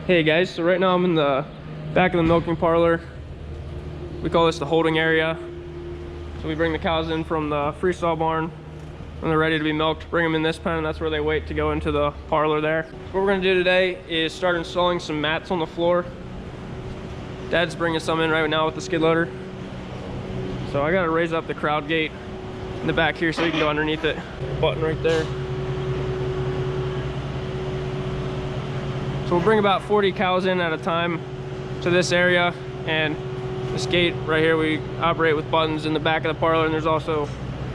Hey guys, so right now I'm in the back of the milking parlor. We call this the holding area. So we bring the cows in from the freestall barn when they're ready to be milked, bring them in this pen, and that's where they wait to go into the parlor there. What we're gonna do today is start installing some mats on the floor. Dad's bringing some in right now with the skid loader. So I gotta raise up the crowd gate in the back here so you can go underneath it. Button right there. So we'll bring about 40 cows in at a time to this area, and this gate right here we operate with buttons in the back of the parlor, and there's also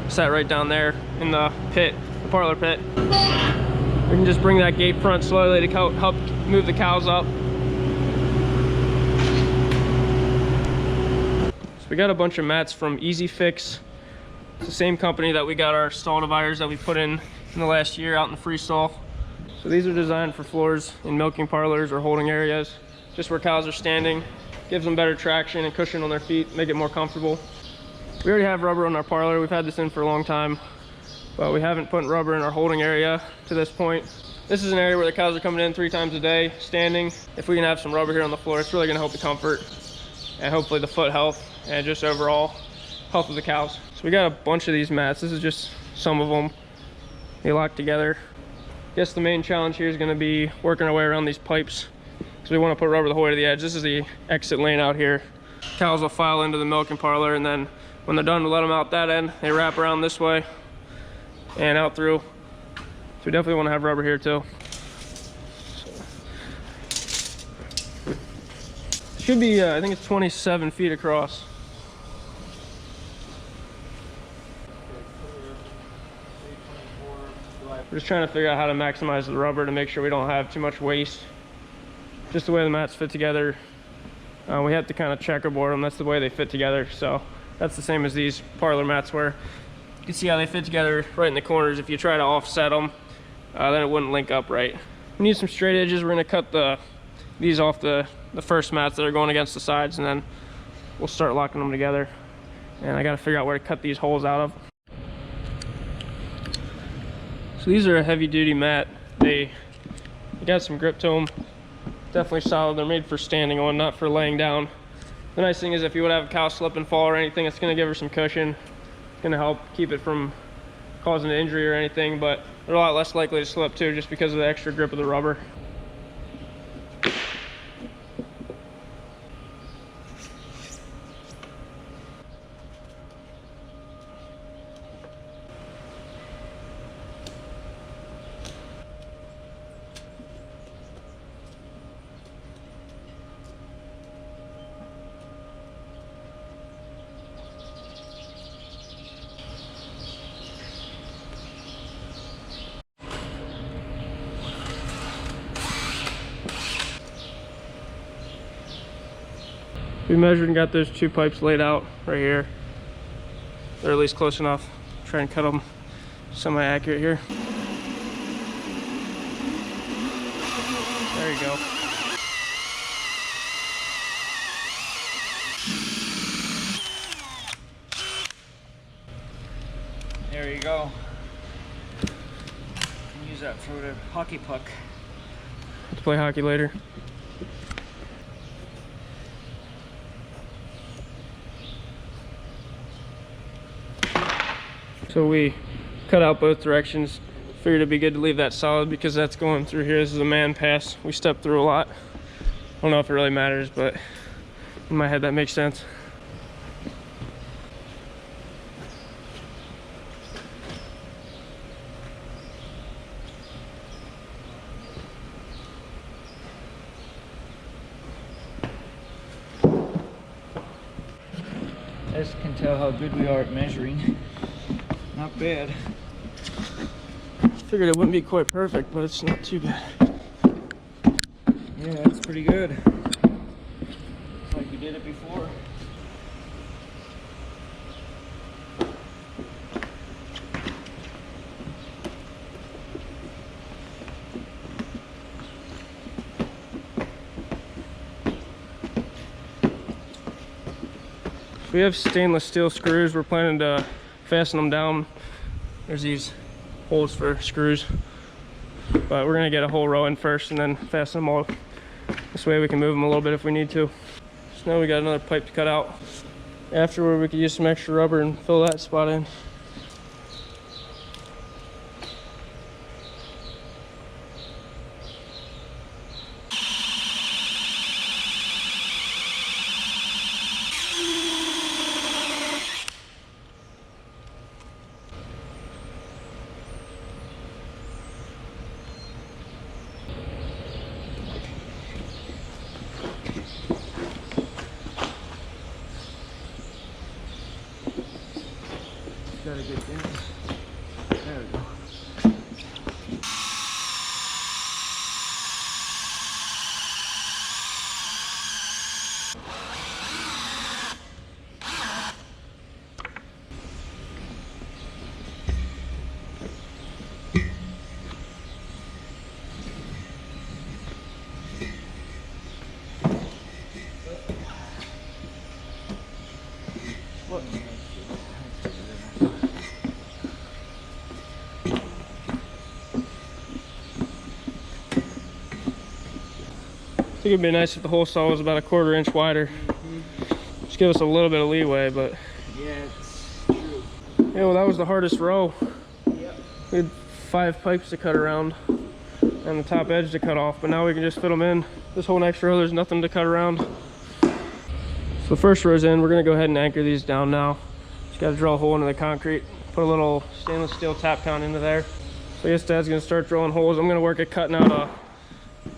set right down there in the pit, the parlor pit. We can just bring that gate front slowly to help move the cows up. So we got a bunch of mats from EASYFIX. It's the same company that we got our stall dividers that we put in the last year out in the freestall. So these are designed for floors in milking parlors or holding areas, just where cows are standing. Gives them better traction and cushion on their feet, make it more comfortable. We already have rubber on our parlor. We've had this in for a long time, but we haven't put rubber in our holding area to this point. This is an area where the cows are coming in 3 times a day, standing. If we can have some rubber here on the floor, it's really gonna help the comfort and hopefully the foot health and just overall health of the cows. So we got a bunch of these mats. This is just some of them. They lock together. I guess the main challenge here is going to be working our way around these pipes, because we want to put rubber the whole way to the edge. This is the exit lane out here. Cows will file into the milking parlor, and then when they're done, we'll let them out that end. They wrap around this way and out through. So we definitely want to have rubber here too. So, should be, I think it's 27 feet across. We're just trying to figure out how to maximize the rubber to make sure we don't have too much waste. Just the way the mats fit together, we have to kind of checkerboard them. That's the way they fit together. So that's the same as these parlor mats, where you can see how they fit together right in the corners. If you try to offset them, then it wouldn't link up right. We need some straight edges. We're gonna cut these off the first mats that are going against the sides, and then we'll start locking them together. And I gotta figure out where to cut these holes out of. So these are a heavy duty mat. They got some grip to them. Definitely solid. They're made for standing on, not for laying down. The nice thing is if you would have a cow slip and fall or anything, it's gonna give her some cushion. It's gonna help keep it from causing an injury or anything, but they're a lot less likely to slip too, just because of the extra grip of the rubber. We measured and got those 2 pipes laid out right here. They're at least close enough. Try and cut them semi-accurate here. There you go. There you go. You can use that for the hockey puck. Let's play hockey later. So we cut out both directions. Figured it'd be good to leave that solid because that's going through here. This is a man pass. We step through a lot. I don't know if it really matters, but in my head that makes sense. I just can tell how good we are at measuring. Not bad. Figured it wouldn't be quite perfect, but it's not too bad. Yeah, that's pretty good. Looks like we did it before. We have stainless steel screws. We're planning to fasten them down. There's these holes for screws, but we're gonna get a whole row in first and then fasten them all This way we can move them a little bit if we need to. So now we got another pipe to cut out. Afterward, we could use some extra rubber and fill that spot in. Gotta get down. There we go. What? I think it'd be nice if the hole saw was about a 1/4 inch wider. Just give us a little bit of leeway, but Yeah, it's true. yeah, well, that was the hardest row. Yep. We had 5 pipes to cut around and the top edge to cut off, but now we can just fit them in. This whole next row, there's nothing to cut around. So the first row's in. We're gonna go ahead and anchor these down now. Just gotta drill a hole into the concrete, put a little stainless steel tap count into there. So I guess Dad's gonna start drilling holes. I'm gonna work at cutting out a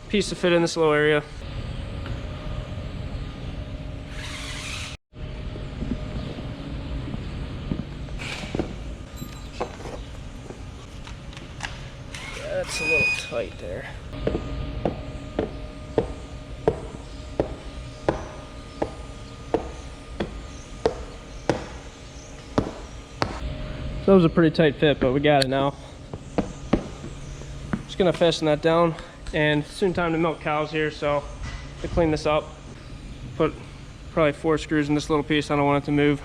piece to fit in this little area. That's a little tight there. So that was a pretty tight fit, but we got it now. Just gonna fasten that down, and soon time to milk cows here, so to clean this up, put probably 4 screws in this little piece. I don't want it to move.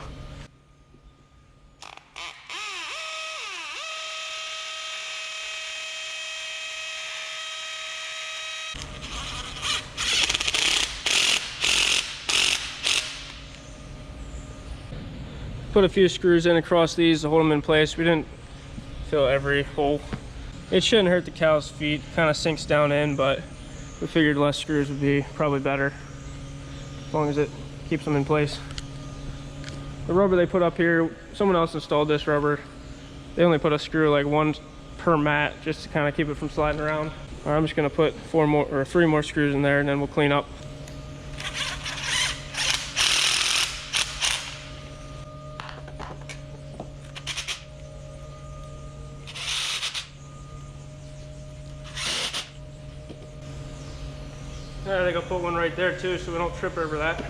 Put a few screws in across these to hold them in place. We didn't fill every hole. It shouldn't hurt the cow's feet. Kind of sinks down in, but we figured less screws would be probably better, as long as it keeps them in place. The rubber they put up here, someone else installed this rubber. They only put a screw like 1 per mat, just to kind of keep it from sliding around. All right, I'm just gonna put 3 more screws in there, and then we'll clean up. All right, I think I'll put one right there too, so we don't trip over that.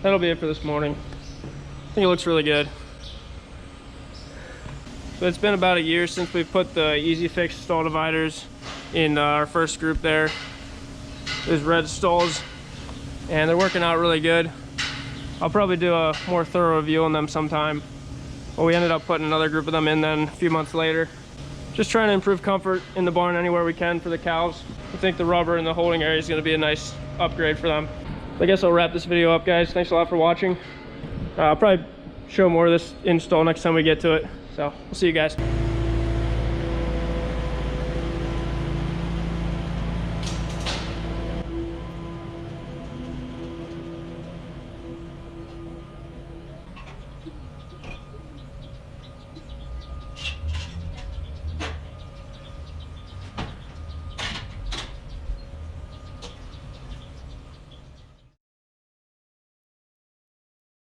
That'll be it for this morning. I think it looks really good. So it's been about a year since we put the EASYFIX stall dividers in our first group there. There's red stalls, and they're working out really good. I'll probably do a more thorough review on them sometime. But we ended up putting another group of them in then a few months later. Just trying to improve comfort in the barn anywhere we can for the cows. I think the rubber in the holding area is going to be a nice upgrade for them. So I guess I'll wrap this video up, guys. Thanks a lot for watching. I'll probably show more of this install next time we get to it. So we'll see you guys.